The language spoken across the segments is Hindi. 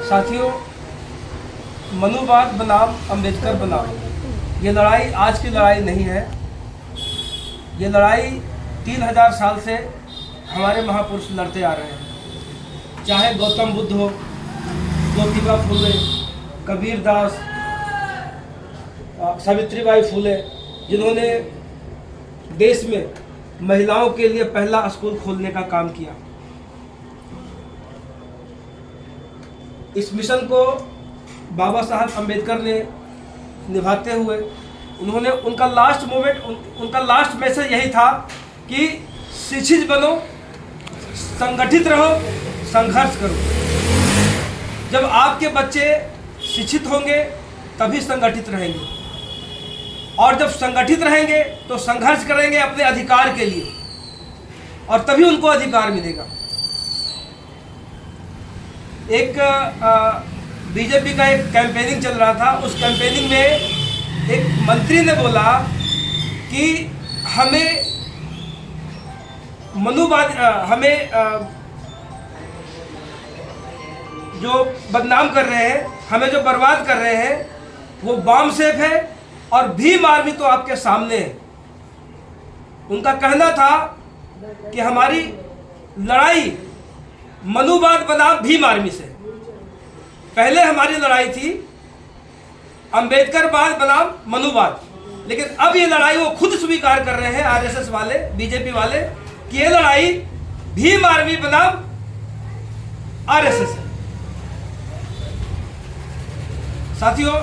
साथियों, मनुवाद बनाम अम्बेडकर बनाम, ये लड़ाई आज की लड़ाई नहीं है। ये लड़ाई 3000 साल से हमारे महापुरुष लड़ते आ रहे हैं। चाहे गौतम बुद्ध हो, ज्योतिबा फूले, कबीर दास, सावित्रीबाई फूले, जिन्होंने देश में महिलाओं के लिए पहला स्कूल खोलने का काम किया। इस मिशन को बाबा साहब अम्बेडकर ने निभाते हुए उन्होंने उनका लास्ट मैसेज यही था कि शिक्षित बनो, संगठित रहो, संघर्ष करो। जब आपके बच्चे शिक्षित होंगे तभी संगठित रहेंगे, और जब संगठित रहेंगे तो संघर्ष करेंगे अपने अधिकार के लिए, और तभी उनको अधिकार मिलेगा। एक बीजेपी का एक कैंपेनिंग चल रहा था। उस कैंपेनिंग में एक मंत्री ने बोला कि हमें जो बदनाम कर रहे हैं, हमें जो बर्बाद कर रहे हैं, वो बॉम्ब सेफ है और भीम आर्मी तो आपके सामने है। उनका कहना था कि हमारी लड़ाई मनुवाद बनाम भीम आर्मी से। पहले हमारी लड़ाई थी अम्बेडकरवाद बनाम मनुवाद, लेकिन अब ये लड़ाई वो खुद स्वीकार कर रहे हैं, आरएसएस वाले, बीजेपी वाले, कि ये लड़ाई भीम आर्मी बनाम आरएसएस है। साथियों,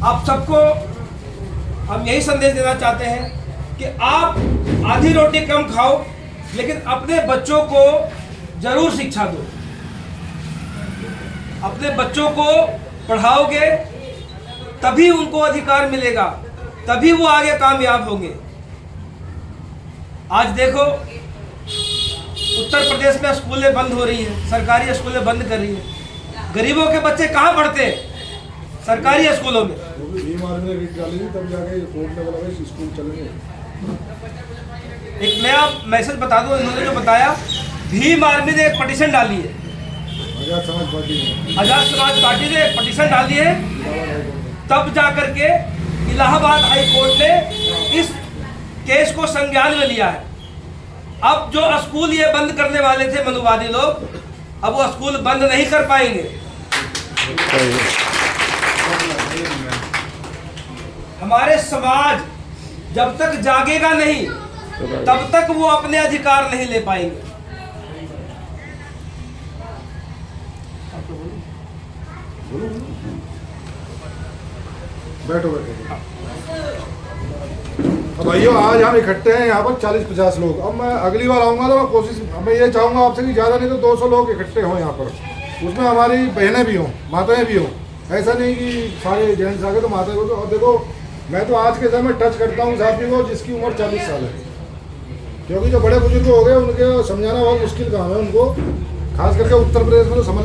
आप सबको हम यही संदेश देना चाहते हैं कि आप आधी रोटी कम खाओ, लेकिन अपने बच्चों को जरूर शिक्षा दो। अपने बच्चों को पढ़ाओगे तभी उनको अधिकार मिलेगा, तभी वो आगे कामयाब होंगे। आज देखो, उत्तर प्रदेश में स्कूलें बंद हो रही है, सरकारी स्कूलें बंद कर रही है। गरीबों के बच्चे कहाँ पढ़ते हैं? सरकारी स्कूलों में। एक नया मैसेज बता दो, इन्होंने जो बताया, भीम आर्मी ने एक पटिशन डाली है, आजाद समाज पार्टी ने एक पटिशन डाली है, तब जाकर के इलाहाबाद हाई कोर्ट ने इस केस को संज्ञान में लिया है। अब जो स्कूल ये बंद करने वाले थे मनुवादी लोग, अब वो स्कूल बंद नहीं कर पाएंगे। हमारे समाज जब तक जागेगा नहीं, तब तक वो अपने अधिकार नहीं ले पाएंगे। बैठो। अब भाइयों, आज हम इकट्ठे हैं यहाँ पर 40-50 लोग। अब मैं अगली बार आऊँगा तो मैं ये चाहूँगा आपसे कि ज़्यादा नहीं तो 200 लोग इकट्ठे हों यहाँ पर। उसमें हमारी बहनें भी हों, माताएं भी हों। ऐसा नहीं कि सारे जेंट्स आ गए तो माताएं को। और देखो, मैं तो आज के समय टच करता हूँ साथी को जिसकी उम्र 40 साल है, क्योंकि जो बड़े बुजुर्ग हो गए उनके समझाना बहुत मुश्किल काम है उनको। खास करके उत्तर प्रदेश में तो समझ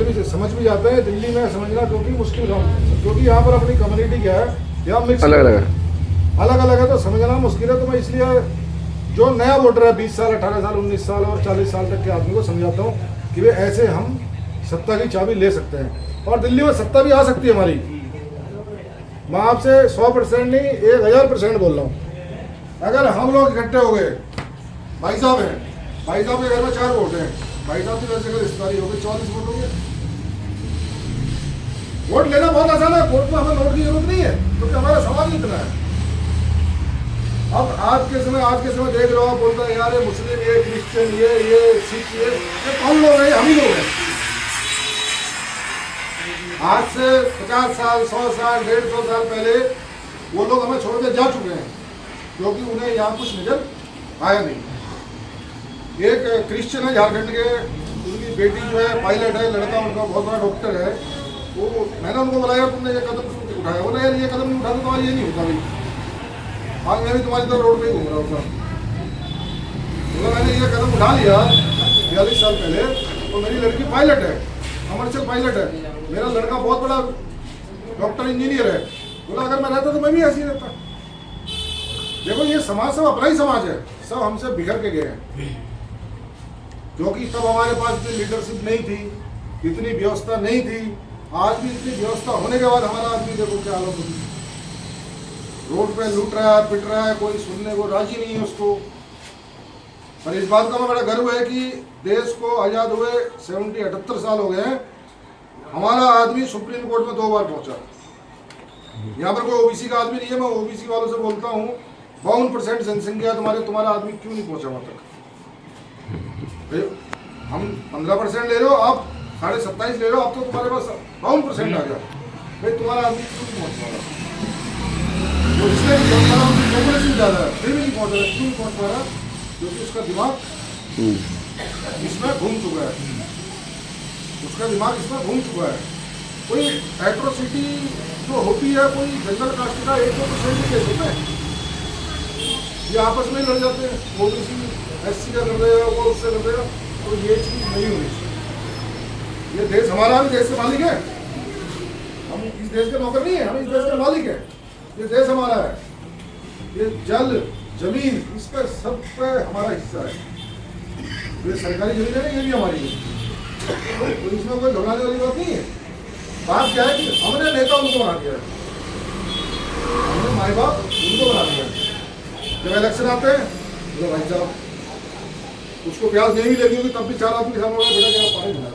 भी जाते हैं, दिल्ली में समझना क्योंकि मुश्किल काम है, क्योंकि यहाँ पर अपनी कम्युनिटी क्या है, यहाँ मिक्स अलग अलग है, तो समझना मुश्किल है। तो मैं इसलिए जो नया वोटर है, 20 साल, 18 साल, 19 साल और 40 साल तक के आदमी को समझाता हूँ कि वे ऐसे हम सत्ता की चाबी ले सकते हैं, और दिल्ली में सत्ता भी आ सकती है हमारी। मैं आपसे 100% नहीं, 1000% बोल रहा हूँ। अगर हम लोग इकट्ठे हो गए, भाई साहब के घर में 4 वोट हैं, भाई साहब की वजह से रिश्तेदारी हो गई, 44 वोट हो गए। वोट लेना बहुत आसान है, वोट में हमें नोट की जरूरत नहीं है, क्योंकि हमारा समाज इतना है। अब आज के समय देख रहे हो, आप बोलते हैं यार ये मुस्लिम, ये क्रिश्चियन, ये सिख, ये कौन लोग हैं? हम ही लोग हैं। आज से 50 साल, 100 साल, 150 साल पहले वो लोग हमें छोड़ के जा चुके हैं, क्योंकि उन्हें यहाँ कुछ नजर आया नहीं। एक क्रिश्चियन है झारखंड के, उनकी बेटी जो है पायलट है, लड़का उनका बहुत बड़ा डॉक्टर है। वो मैंने उनको बोला यार तुमने ये कदम उठाया, बोला यार ये कदम नहीं उठाते तुम्हारा ये नहीं होता भाई। आज मैं भी तुम्हारी तरह रोड पे ही घूम रहा हूँ। बोला मैंने ये कदम उठा लिया 42 साल पहले, तो मेरी लड़की पायलट है, कमर्शियल पायलट है, मेरा लड़का बहुत बड़ा डॉक्टर इंजीनियर है। बोला अगर मैं रहता तो मैं भी ऐसे ही रहता। देखो ये समाज सब अपना ही समाज है, सब हमसे बिखर के गए हैं, क्योंकि तब हमारे पास इतनी लीडरशिप नहीं थी, इतनी व्यवस्था नहीं थी। आज भी इतनी व्यवस्था होने के बाद हमारा आदमी देखो क्या हालत होती है, रोड पे लूट रहा है, पिट रहा है, कोई सुनने को राजी नहीं है उसको। पर इस बात का मैं बड़ा गर्व है कि देश को आज़ाद हुए 78 साल हो गए हैं, हमारा आदमी सुप्रीम कोर्ट में 2 बार पहुंचा। यहाँ पर कोई ओबीसी का आदमी नहीं है, मैं ओबीसी वालों से बोलता हूँ 52% जनसंख्या तुम्हारा आदमी क्यों नहीं पहुंचा वहाँ तक? हम 15% ले रहे हो, आप 27.5 ले रहे हो, अब तो तुम्हारे पास 52% आ गया, भाई तुम्हारा आदमी क्यों नहीं पहुंच पा रहा? तो इसलिए पॉपुलेशन ज़्यादा है, फिर भी नहीं पहुंच रहा। क्यों नहीं पहुंच पा रहा? क्योंकि उसका दिमाग इसमें घूम चुका है, उसका दिमाग इसमें घूम चुका है। कोई एट्रोसिटी जो होती है, कोई जनरल कास्ट का 1-2% के केस होते हैं, ये आपस में लड़ जाते हैं, ओबीसी एससी का कर देगा, वो उससे कर देगा। तो ये चीज़ नहीं होनी चाहिए। ये देश हमारा भी, देश के मालिक है हम, इस देश के नौकर नहीं है, हम इस देश के मालिक है। ये देश हमारा है, ये जल जमीन इस पर सब पे हमारा हिस्सा है। ये सरकारी जमीन है, ये भी हमारी है, तो इसमें कोई घबराने वाली बात नहीं है। बात क्या है कि हमने नेता उनको बना दिया है, हमने माई बाप उनको बना दिया है। जब इलेक्शन आते हैं तो भाई साहब उसको प्यास नहीं भी लगी होगी तब भी 4 आदमी के सामने बेटा क्या पानी मिला,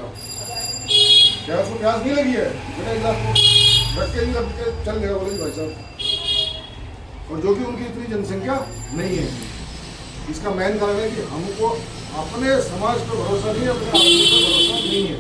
क्या उसको प्यास नहीं लगी है बेटा एक गिलास रख के रख के चल गया, बोले भाई साहब। और जो कि उनकी इतनी जनसंख्या नहीं है। इसका मेन कारण है कि हमको अपने समाज पर भरोसा नहीं है, अपने आदमी पर भरोसा नहीं है।